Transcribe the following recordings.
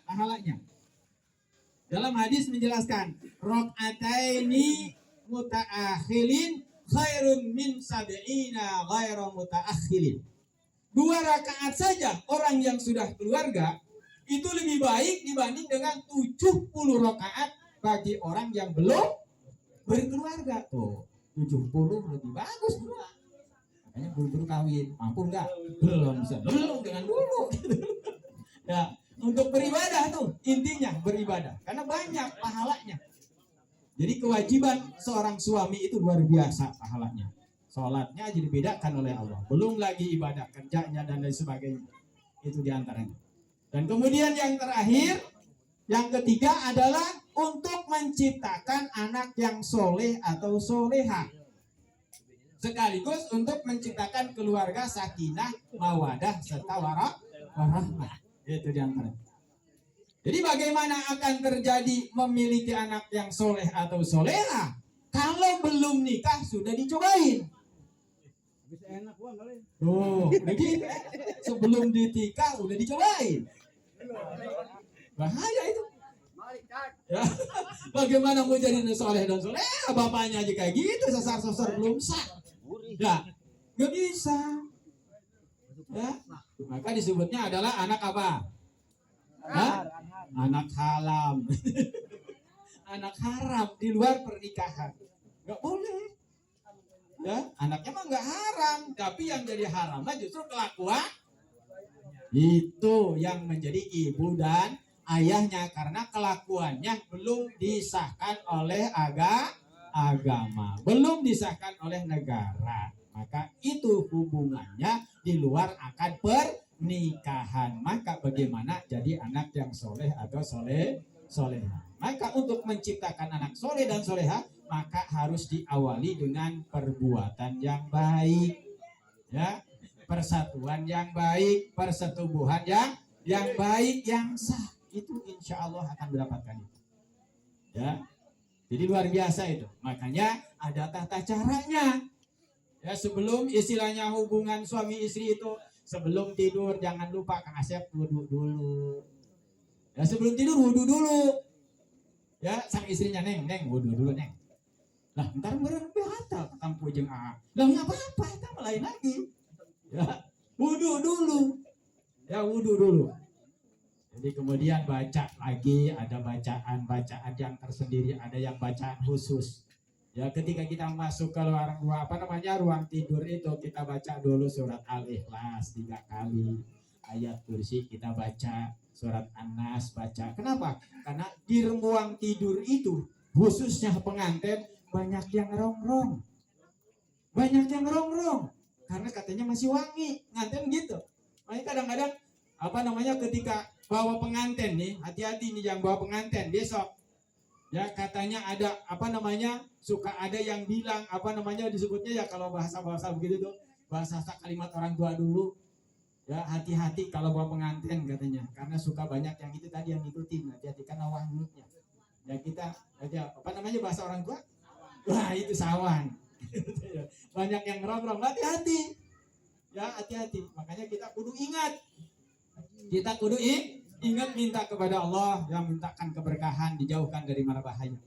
pahalanya. Dalam hadis menjelaskan, rakaataini mutaakhilin khairun min sab'ina ghairu mutaakhilin. 2 rakaat saja orang yang sudah keluarga itu lebih baik dibanding dengan 70 rakaat bagi orang yang belum berkeluarga. Tuh, 70 lebih bagus dua. Makanya buru-buru kawin, mampu enggak? Belum dengan dulu. Ya, untuk beribadah tuh intinya beribadah karena banyak pahalanya. Jadi kewajiban seorang suami itu luar biasa pahalanya. Sholatnya aja dibedakan oleh Allah. Belum lagi ibadah kerjanya dan lain sebagainya. Itu diantaranya. Dan kemudian yang terakhir, yang ketiga adalah untuk menciptakan anak yang soleh atau soleha. Sekaligus untuk menciptakan keluarga sakinah, mawadah, serta warahmah. Itu diantaranya. Jadi bagaimana akan terjadi memiliki anak yang soleh atau soleha? Kalau belum nikah sudah dicobain. Bisa enak Bang kali. Tuh, begitu. Sebelum ditikah udah dicobain. Bahaya itu. Ya. Bagaimana mau jadi soleh dan soleh? Bapaknya aja kayak gitu, sasar-sasar belum sah. Ya, nggak bisa. Ya, maka disebutnya adalah anak apa? Hah? Anak haram. Anak haram di luar pernikahan. Nggak boleh. Ya, anaknya mah nggak haram, tapi yang jadi haramnya justru kelakuan itu yang menjadi ibu dan ayahnya karena kelakuannya belum disahkan oleh agama, belum disahkan oleh negara. Maka itu hubungannya di luar akad pernikahan. Maka bagaimana jadi anak yang soleh atau soleha? Maka untuk menciptakan anak soleh dan soleha, maka harus diawali dengan perbuatan yang baik, ya, persatuan yang baik, persetubuhan yang baik, yang sah. Itu insya Allah akan mendapatkan itu. Ya, jadi luar biasa itu. Makanya ada tata caranya. Ya, sebelum istilahnya hubungan suami istri itu sebelum tidur jangan lupa Kang Asep wudu dulu. Ya, sebelum tidur wudu dulu. Ya, sang istrinya neng wudu dulu neng. Lah, ntar bener batal Kang Pujeng A. Lah nggak apa-apa, kita lain lagi. Ya, wudu dulu. Ya, wudu dulu. Jadi kemudian baca lagi, ada bacaan yang tersendiri, ada yang bacaan khusus. Ya, ketika kita masuk ke ruang tidur itu kita baca dulu surat Al-Ikhlas 3 kali, ayat kursi kita baca, surat An-Nas baca. Kenapa? Karena di ruang tidur itu khususnya pengantin banyak yang rongrong, karena katanya masih wangi, nganten gitu. Makanya kadang-kadang ketika bawa pengantin nih, hati-hati nih yang bawa pengantin besok. Ya, katanya ada suka ada yang bilang disebutnya ya kalau bahasa begitu tuh, bahasa kalimat orang tua dulu. Ya, hati-hati kalau bawa pengantin katanya, karena suka banyak yang itu tadi yang ngikutin, hati-hati karena wanginya. Ya kita aja bahasa orang tua? Wah, itu sawan. Banyak yang ngerong-ngerong, hati-hati. Ya, hati-hati. Makanya kita kudu ingat. Ingat minta kepada Allah yang mintakan keberkahan, dijauhkan dari mara bahaya.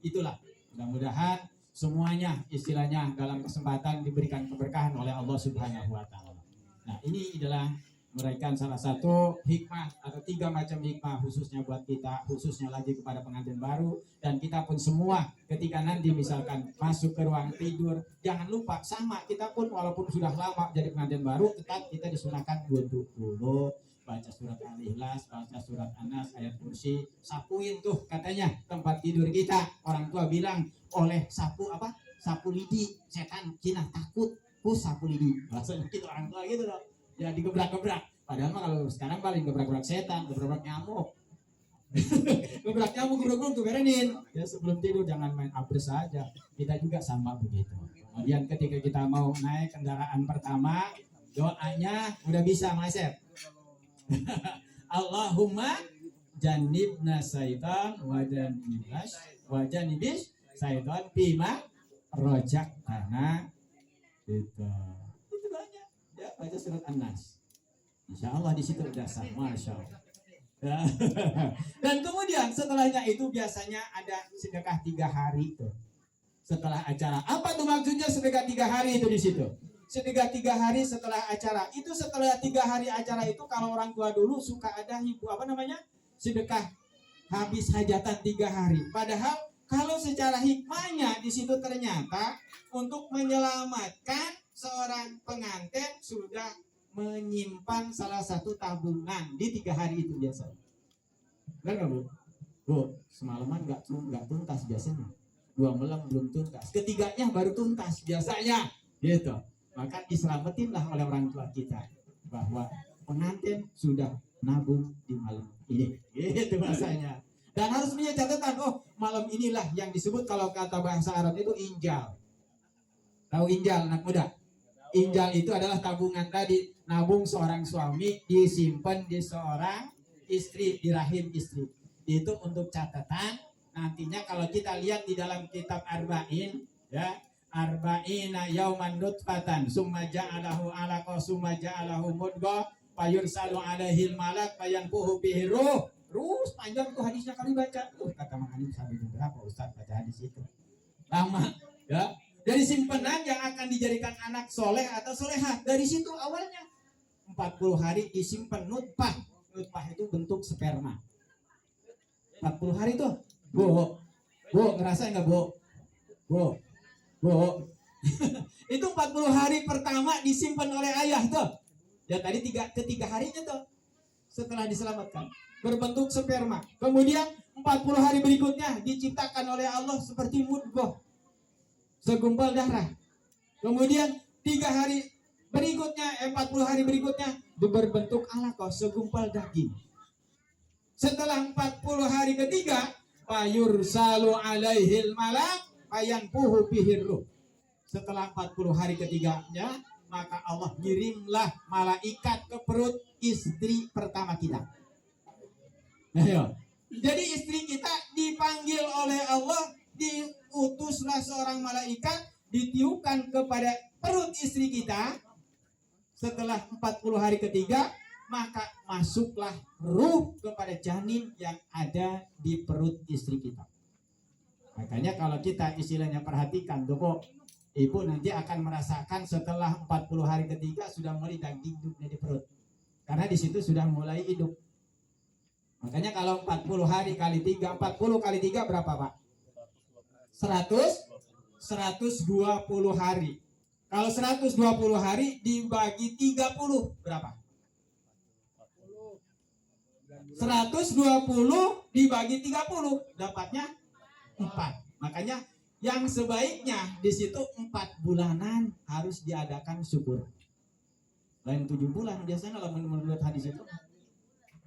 Itulah, mudah-mudahan semuanya istilahnya dalam kesempatan diberikan keberkahan oleh Allah Subhanahu wa taala. Nah, ini adalah mereka salah satu hikmah atau 3 macam hikmah khususnya buat kita, khususnya lagi kepada pengantin baru dan kita pun semua ketika nanti misalkan masuk ke ruang tidur, jangan lupa sama kita pun walaupun sudah lama jadi pengantin baru tetap kita disunahkan wudu dulu, baca surat Al-Ikhlas, baca surat An-Nas, ayat kursi, sapuin tuh katanya tempat tidur kita. Orang tua bilang oleh sapu lidi, setan Cina takut, sapu lidi. Bahasanya gitu orang tua gitu loh. Ya digebrak-gebrak. Padahal mah kalau sekarang paling gebrak-gebrak setan, gebrak nyamuk. Gebrak nyamuk, gebrak tuh berenin. Ya sebelum tidur jangan main abres saja. Kita juga sama begitu. Kemudian ketika kita mau naik kendaraan pertama, doanya udah bisa Masep. Allahumma jannibna syaitan wa janibis syaitan bima rojaktana. Itu banyak ya, baca surat An-Nas. Insya Allah di situ udah sah, masya Allah. Ya. Dan kemudian setelahnya itu biasanya ada sedekah 3 hari tuh. Setelah acara. Apa tuh maksudnya sedekah 3 hari itu di situ? Sedekah 3 hari setelah acara. Itu setelah 3 hari acara itu kalau orang tua dulu suka ada sedekah habis hajatan 3 hari. Padahal kalau secara hikmahnya di situ ternyata untuk menyelamatkan seorang pengantin sudah menyimpan salah satu tabungan di 3 hari itu biasanya. Benar nggak Bu? Bu, semalaman nggak tuntas biasanya. 2 malam belum tuntas. Ketiganya baru tuntas biasanya. Gitu. Maka diselamatinlah oleh orang tua kita bahwa pengantin sudah nabung di malam ini. Gitu bahasanya. Dan harus punya catatan. Oh, malam inilah yang disebut kalau kata bahasa Arab itu injal. Tahu injal anak muda? Injal itu adalah tabungan tadi, nabung seorang suami disimpan di seorang istri, di rahim istri. Itu untuk catatan nantinya kalau kita lihat di dalam kitab Arba'in ya, Arba'ina yauman nutfatan summa ja'alahu 'alaqa summa ja'alahu mudghah fayursalu 'alaihil malak fayanfuhu bihi ruh. Terus panjang tuh hadisnya kami baca. Kata Mang Anim sampai berapa Ustaz baca hadis itu? Lama ya. Dari simpenan yang akan dijadikan anak soleh atau solehah. Dari situ awalnya 40 hari disimpan nutfah. Nutfah itu bentuk sperma. 40 hari tuh. Bu, ngerasa nggak Bu? Itu 40 hari pertama disimpan oleh ayah tuh. Ya tadi ketiga harinya tuh. Setelah diselamatkan. Berbentuk sperma. Kemudian 40 hari berikutnya diciptakan oleh Allah seperti mudghah. Segumpal darah. Kemudian 40 hari berikutnya berbentuk alaqah, segumpal daging. Setelah 40 hari ketiga, fayursalu alaihil malak fayanfuhu bihir ruh. Setelah 40 hari ketiganya, maka Allah kirimlah malaikat ke perut istri pertama kita. Ayo. Jadi istri kita dipanggil oleh Allah, diutuslah seorang malaikat, ditiupkan kepada perut istri kita. Setelah 40 hari ketiga, maka masuklah ruh kepada janin yang ada di perut istri kita. Makanya kalau kita istilahnya perhatikan tuh kok, ibu nanti akan merasakan setelah 40 hari ketiga sudah mulai daging hidupnya di perut. Karena di situ sudah mulai hidup. Makanya kalau 40 hari kali 3, 40 kali 3 berapa Pak? 120 hari. Kalau 120 hari dibagi 30 berapa? 120 dibagi 30 dapatnya 4. Makanya yang sebaiknya di situ 4 bulanan harus diadakan syukur. Lain 7 bulan biasanya kalau menurut hadis itu.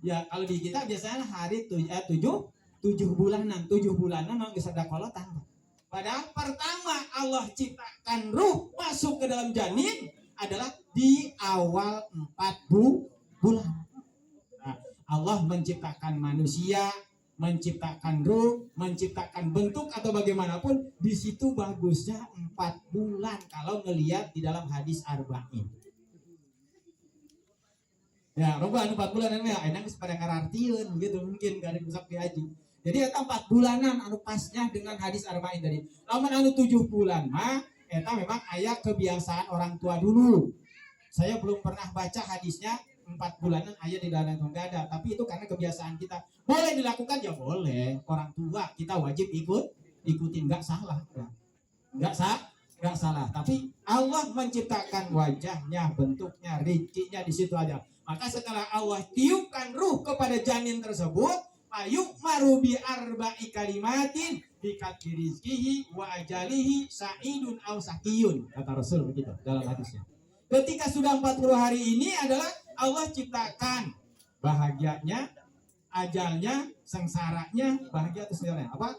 Ya kalau di kita biasanya hari 7 bulanan. 7 bulanan mau sedekah. Padahal pertama Allah ciptakan ruh masuk ke dalam janin adalah di awal 4 bulan. Nah, Allah menciptakan manusia, menciptakan ruh, menciptakan bentuk atau bagaimanapun, di situ bagusnya 4 bulan kalau ngelihat di dalam hadis Arba'in. Ya, roba 4 bulan ya, enak pada ngarartieun gitu mungkin kada bisa diaji. Jadi eta 4 bulanan anu pasnya dengan hadis Arba'in tadi. Lamun anu 7 bulan mah eta memang aya kebiasaan orang tua dulu. Saya belum pernah baca hadisnya 4 bulanan aya di dalam enggak ada, tapi itu karena kebiasaan kita. Boleh dilakukan ya boleh. Orang tua kita wajib ikutin, enggak salah. Enggak salah, tapi Allah menciptakan wajahnya, bentuknya, rezekinya di situ aja. Maka setelah Allah tiupkan ruh kepada janin tersebut, ayuk marubi arba'i kalimatin bikati rizkihi wa ajalihi sa'idun aw sakiyun, kata Rasul begitu dalam hadisnya. Ketika sudah 40 hari ini adalah Allah ciptakan bahagianya, ajalnya, sengsaranya, bahagia atau sengsaranya apa?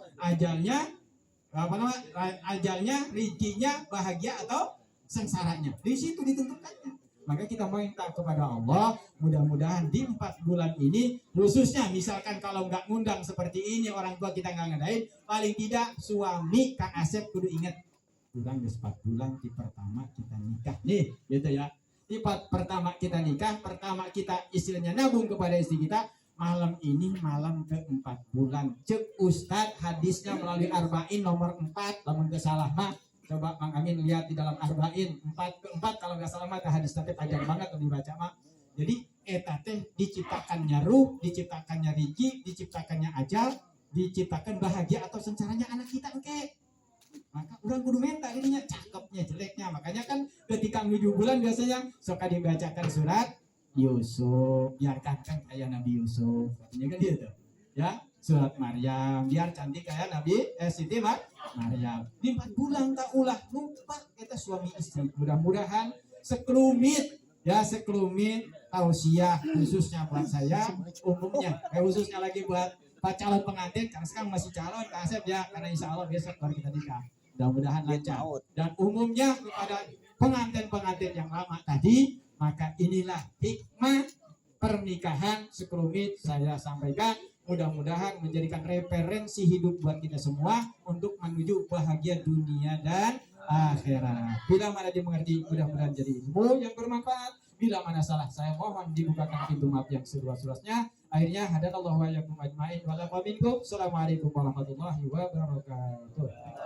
Ajalnya, rezekinya, bahagia atau sengsaranya. Di situ ditentukannya. Maka kita minta kepada Allah, mudah-mudahan di 4 bulan ini, khususnya misalkan kalau nggak ngundang seperti ini, orang tua kita nggak ngadain, paling tidak suami Kang Asep kudu ingat, kurang 4 bulan di pertama kita nikah nih, gitu ya. Di pertama kita nikah, pertama kita istilahnya nabung kepada istri kita, malam ini malam keempat bulan. Cek Ustadz hadisnya melalui Arba'in nomor 4, lamun teu salah mah. Coba Mang Amin lihat di dalam Arba'in 4 kalau nggak salah mah hadis teh panjang banget tuh dibaca mah. Jadi eta teh diciptakannya ruh, diciptakannya rizki, diciptakannya ajal, diciptakan bahagia atau sencaranya anak kita engke. Maka orang kudu menta dirinya cakepnya jeleknya. Makanya kan ketika 7 bulan biasanya suka dibacakan surat Yusuf, biarkan kan kayak Nabi Yusuf, katanya kan gitu ya, surat Maryam biar cantik kayak Nabi Siti Maryam. Di 4 bulan tak ulah lupa kita suami istri. Mudah-mudahan sekelumit tausiah khususnya buat saya, umumnya khususnya lagi buat Pak calon pengantin, karena sekarang masih calon Kak Asep ya, karena insya Allah besok baru kita nikah. Mudah-mudahan lancar. Dan umumnya kepada pengantin-pengantin yang lama tadi, maka inilah hikmah pernikahan sekelumit saya sampaikan. Mudah-mudahan menjadikan referensi hidup buat kita semua untuk menuju bahagia dunia dan akhirat. Bila mana dimengerti, mudah-mudahan jadi ilmu yang bermanfaat. Bila mana salah, saya mohon dibukakan pintu maaf yang seluas-luasnya. Akhirnya hadanallahu wa iyyakum ajmain wa la minkum. Assalamualaikum warahmatullahi wabarakatuh.